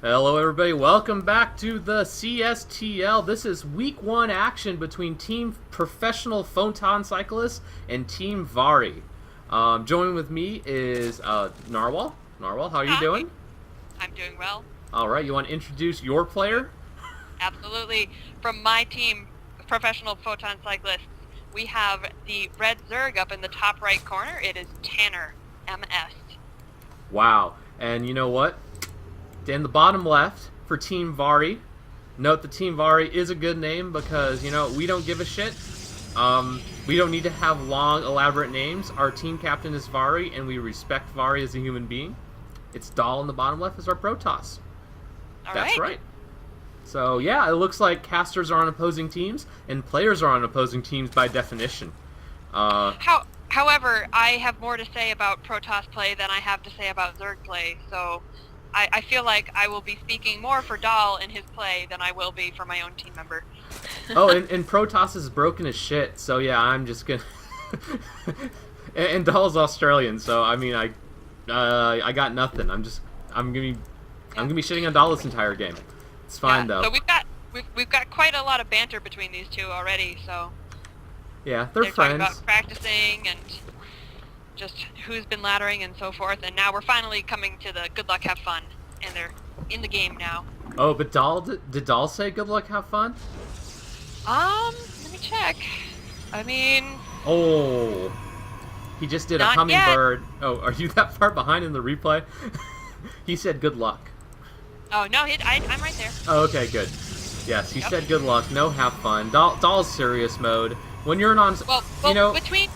Hello everybody, welcome back to the CSTL. This is week 1 action between Team Professional Photon Cyclists and Team Vari. Joining with me is Narwhal. Narwhal, how are you Hi, doing? I'm doing well. Alright, you want to introduce your player? Absolutely. From my team, Professional Photon Cyclists, we have the red Zerg up in the top right corner. It is TannerMS. Wow, and you know what? In the bottom left for Team Vari, note the Team Vari is a good name because, you know, we don't give a shit. We don't need to have long, elaborate names. Our team captain is Vari, and we respect Vari as a human being. It's Dhal in the bottom left is our Protoss. That's right. So, yeah, it looks like casters are on opposing teams, and players are on opposing teams by definition. However, I have more to say about Protoss play than I have to say about Zerg play, so I feel like I will be speaking more for Dhal in his play than I will be for my own team member. Oh, and Protoss is broken as shit, so yeah, I'm just gonna... and Dahl's Australian, so I mean, I got nothing. I'm gonna be shitting on Dahl this entire game. It's fine though. So we've got quite a lot of banter between these two already. So yeah, they're talking friends. about practicing and just who's been laddering and so forth. And now we're finally coming to the good luck, have fun, and they're in the game now. Oh, but did Dahl say good luck, have fun? Let me check. I mean, oh, he just did a Not hummingbird. Oh, are you that far behind in the replay? He said good luck. oh no, I'm right there. Oh, okay, good. Yes, he Yep. said good luck, no have fun. Dahl's serious mode. When you're on, Well, you know, between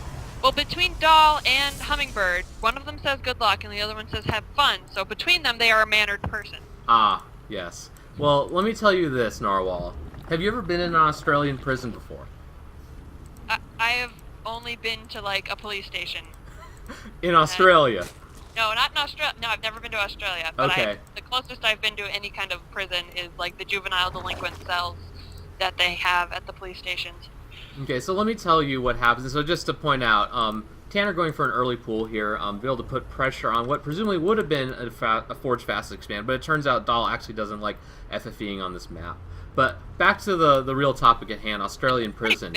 Dhal and Hummingbird, one of them says good luck and the other one says have fun. So between them, they are a mannered person. ah, yes. Well, let me tell you this, Narwhal. Have you ever been in an Australian prison before? I have only been to like a police station. In Australia? No, not in Australia. No, I've never been to Australia. But Okay. the closest I've been to any kind of prison is like the juvenile delinquent cells that they have at the police stations. Okay, so let me tell you what happens. So just to point out, Tanner going for an early pool here, be able to put pressure on what presumably would have been a Forge Fast expand, but it turns out Dahl actually doesn't like FFEing on this map. But back to the real topic at hand, Australian prison.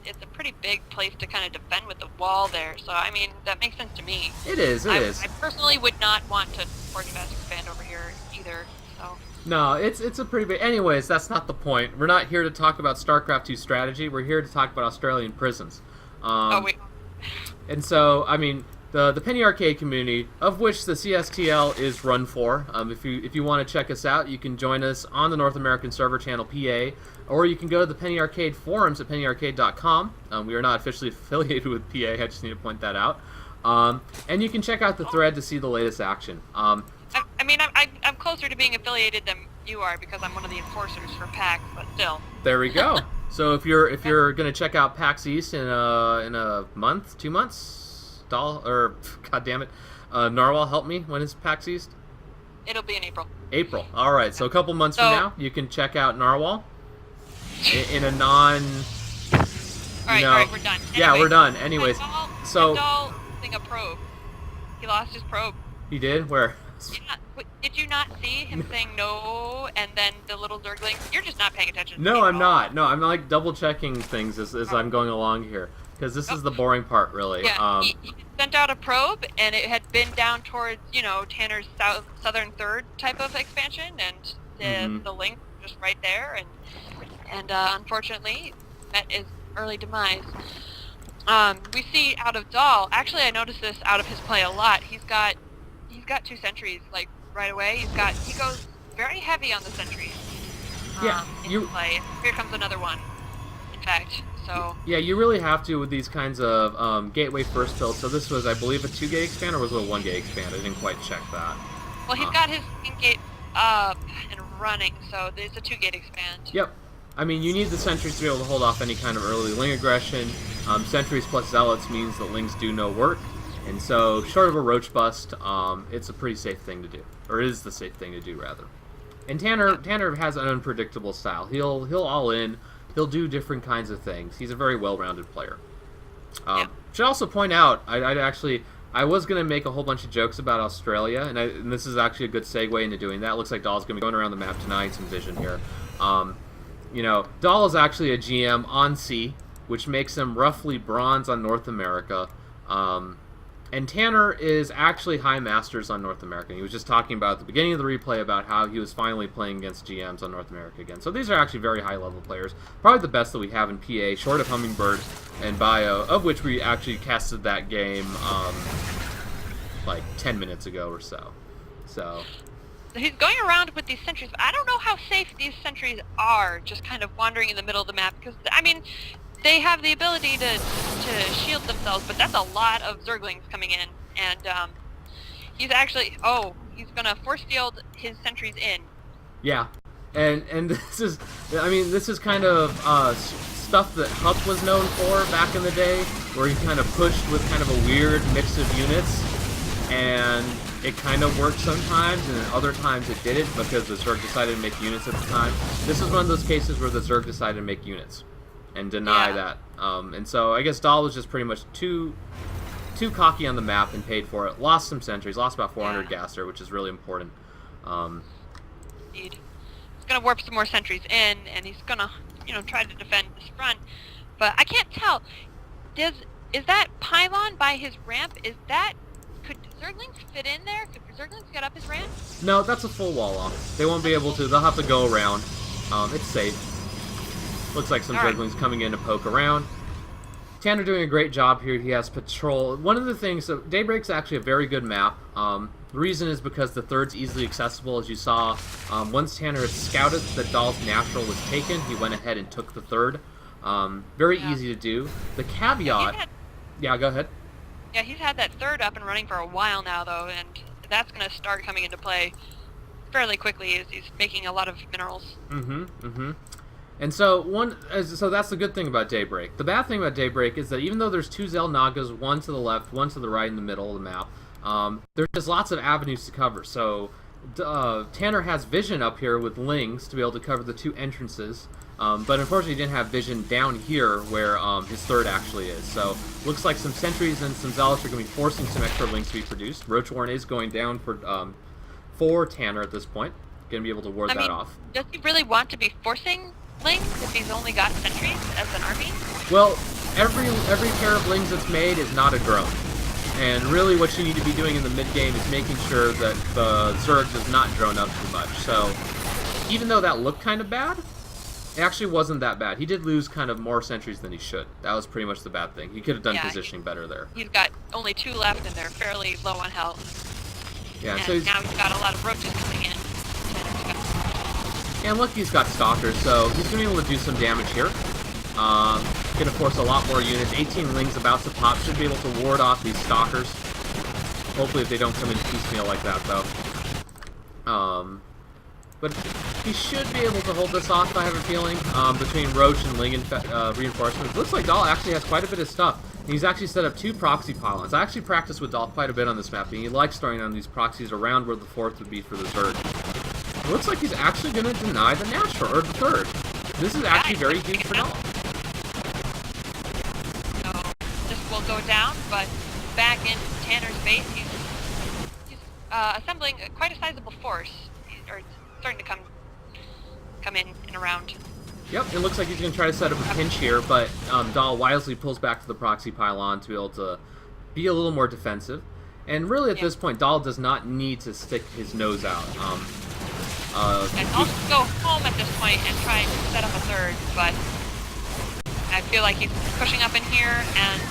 It's a pretty big place to kind of defend with the wall there. So I mean, that makes sense to me. It is. I personally would not want to Forge Fast expand over here either. So. No, it's a pretty big... Anyways, that's not the point. We're not here to talk about Starcraft 2 strategy. We're here to talk about Australian prisons. Oh wait. And so, I mean, the Penny Arcade community, of which the CSTL is run for. If you want to check us out, you can join us on the North American server channel PA, or you can go to the Penny Arcade forums at pennyarcade.com. We are not officially affiliated with PA. I just need to point that out. And you can check out the thread to see the latest action. I mean, I'm closer to being affiliated than you are because I'm one of the enforcers for PAX, but still. There we go. So if you're gonna check out PAX East in a month, 2 months, God damn it, Narwhal, help me. When is PAX East? It'll be in April. April. All right. So a couple months from now, you can check out Narwhal in a non. All right, we're done. Yeah, Anyway, we're done. Anyways, so Dhal thing a probe. He lost his probe. he did where? Did you not see him saying no and then the little Zergling? You're just not paying attention. No, I'm not. No, I'm like double checking things as I'm going along here because this is the boring part, really. Yeah, he sent out a probe and it had been down towards Tanner's southern third type of expansion, and the link was just right there, and unfortunately met his early demise. We see out of Dhal. Actually, I noticed this out of his play a lot. He's got 2 sentries like right away. He goes very heavy on the sentries. In play. Here comes another one. In fact, so. Yeah, you really have to with these kinds of gateway first builds. So this was, I believe, a 2-gate expand or was it a 1-gate expand? I didn't quite check that. Well, he's got his gate up and running, so there's a 2-gate expand. Yep. I mean, you need the sentries to be able to hold off any kind of early Ling aggression. Sentries plus zealots means that Lings do no work. And so, short of a roach bust, it's a pretty safe thing to do. Or is the safe thing to do, rather. And Tanner has an unpredictable style. He'll all in. He'll do different kinds of things. He's a very well-rounded player. Should also point out, I'd actually I was going to make a whole bunch of jokes about Australia, and this is actually a good segue into doing that. Looks like Dahl's going to be going around the map tonight, some vision here. You know, Dahl is actually a GM on C, which makes him roughly bronze on North America. And Tanner is actually high masters on North America. He was just talking about at the beginning of the replay about how he was finally playing against GMs on North America again. So these are actually very high-level players. Probably the best that we have in PA, short of Hummingbird and Bio, of which we actually casted that game like 10 minutes ago or so. So he's going around with these sentries, but I don't know how safe these sentries are, just kind of wandering in the middle of the map, because, I mean, they have the ability to shield themselves, but that's a lot of Zerglings coming in, and he's actually, he's gonna force field his sentries in. Yeah, and this is, I mean, this is kind of stuff that Hup was known for back in the day, where he kind of pushed with kind of a weird mix of units, and it kind of worked sometimes, and then other times it didn't, because the Zerg decided to make units at the time. This is one of those cases where the Zerg decided to make units and deny that. And so I guess Dahl was just pretty much too cocky on the map and paid for it. Lost some sentries, lost about 400 Gaster, which is really important. Indeed. He's going to warp some more sentries in, and he's going to, try to defend this front. But I can't tell. Is that pylon by his ramp, could Zerglings fit in there? Could Zerglings get up his ramp? No, that's a full wall off. They won't be able to. They'll have to go around. It's safe. Looks like some Zerglings coming in to poke around. Tanner doing a great job here. He has patrol. One of the things, so Daybreak's actually a very good map. The reason is because the third's easily accessible, as you saw. Once Tanner had scouted that Dahl's natural was taken, he went ahead and took the third. Very easy to do. The caveat... Yeah, go ahead. Yeah, he's had that third up and running for a while now, though, and that's going to start coming into play fairly quickly as he's making a lot of minerals. And so so that's the good thing about Daybreak. The bad thing about Daybreak is that even though there's two Zel Nagas, one to the left, one to the right in the middle of the map, there's lots of avenues to cover. So Tanner has vision up here with Lings to be able to cover the two entrances, but unfortunately he didn't have vision down here where his third actually is. So looks like some sentries and some Zealots are going to be forcing some extra Lings to be produced. Roach Warren is going down for Tanner at this point. Going to be able to ward that off. Does he really want to be forcing Lings if he's only got sentries as an army? Well, every pair of Lings that's made is not a drone. And really what you need to be doing in the mid-game is making sure that the Zerg does not drone up too much. So, even though that looked kind of bad, it actually wasn't that bad. He did lose kind of more sentries than he should. That was pretty much the bad thing. He could have done positioning better there. He's got only 2 left and they're fairly low on health. Yeah, and so now he's got a lot of roaches coming in. And look, he's got Stalkers, so he's going to be able to do some damage here. Going to force a lot more units. 18 Lings about to pop. Should be able to ward off these Stalkers. Hopefully if they don't come in piecemeal like that, though. But he should be able to hold this off, I have a feeling, between Roach and Ling reinforcements. Looks like Dahl actually has quite a bit of stuff. He's actually set up 2 proxy pylons. I actually practiced with Dahl quite a bit on this map, and he likes throwing on these proxies around where the 4th would be for the Zerg. It looks like he's actually going to deny the natural, or the 3rd. This is actually very huge for Dahl. So, this will go down, but back in Tanner's base, he's assembling quite a sizable force. Or starting to come in and around. Yep, it looks like he's going to try to set up a pinch here, but Dahl wisely pulls back to the proxy pylon to be able to be a little more defensive. And really at this point, Dahl does not need to stick his nose out. And I'll go home at this point and try and set up a 3rd, but I feel like he's pushing up in here and...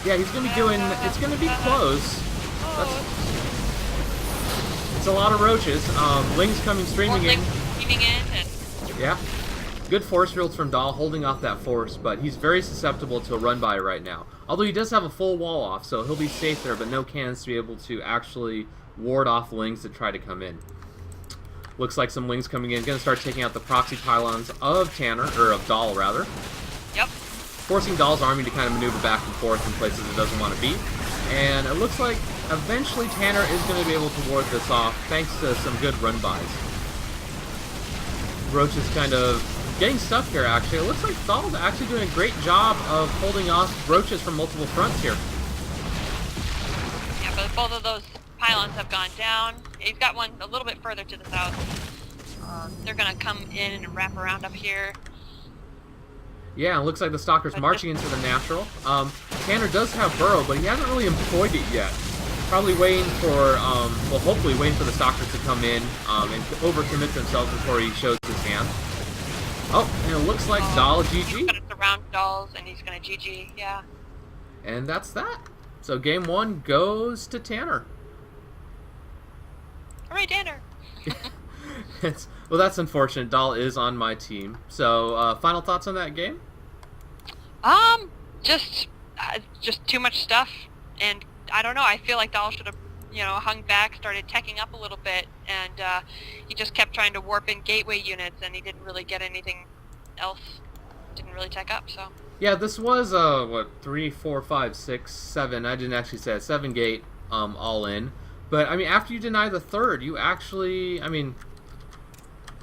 Yeah, he's going to be doing... It's going to be close. It's a lot of roaches. Lings coming streaming in. Yeah. Good force fields from Dahl holding off that force, but he's very susceptible to a run-by right now. Although he does have a full wall off, so he'll be safe there, but no cannons to be able to actually ward off Lings that try to come in. Looks like some Lings coming in. Going to start taking out the proxy pylons of Tanner, or of Dahl, rather. Yep. Forcing Dahl's army to kind of maneuver back and forth in places it doesn't want to be. And it looks like eventually Tanner is going to be able to ward this off, thanks to some good run-bys. Roach is kind of getting stuck here, actually. It looks like Dahl's actually doing a great job of holding off Roaches from multiple fronts here. both of those pylons have gone down. He's got one a little bit further to the south. They're going to come in and wrap around up here. Yeah, it looks like the Stalker's marching into the natural. Tanner does have Burrow, but he hasn't really employed it yet. Probably waiting for, well, hopefully waiting for the Stalkers to come in and overcommit themselves before he shows his hand. Oh, and it looks like Dhal GG. He's going to surround Dhals, and he's going to GG, yeah. And that's that. So game 1 goes to Tanner. Hooray, Tanner! Well, that's unfortunate. Dhal is on my team. So, final thoughts on that game? Just too much stuff, and I don't know. I feel like Dhal should have, hung back, started teching up a little bit, and he just kept trying to warp in gateway units, and he didn't really get anything else. Didn't really tech up, so. Yeah, this was 3, 4, 5, 6, 7. I didn't actually say it. 7 gate, all in. But I mean, after you deny the third, you actually,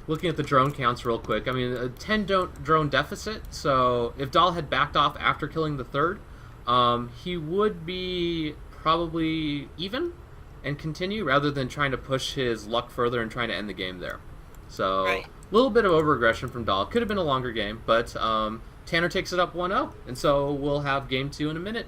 looking at the drone counts real quick, a 10 drone deficit. So if Dhal had backed off after killing the third, he would be probably even and continue rather than trying to push his luck further and trying to end the game there. So a little bit of over-aggression from Dhal. Could have been a longer game, but Tanner takes it up 1-0, and so we'll have game 2 in a minute.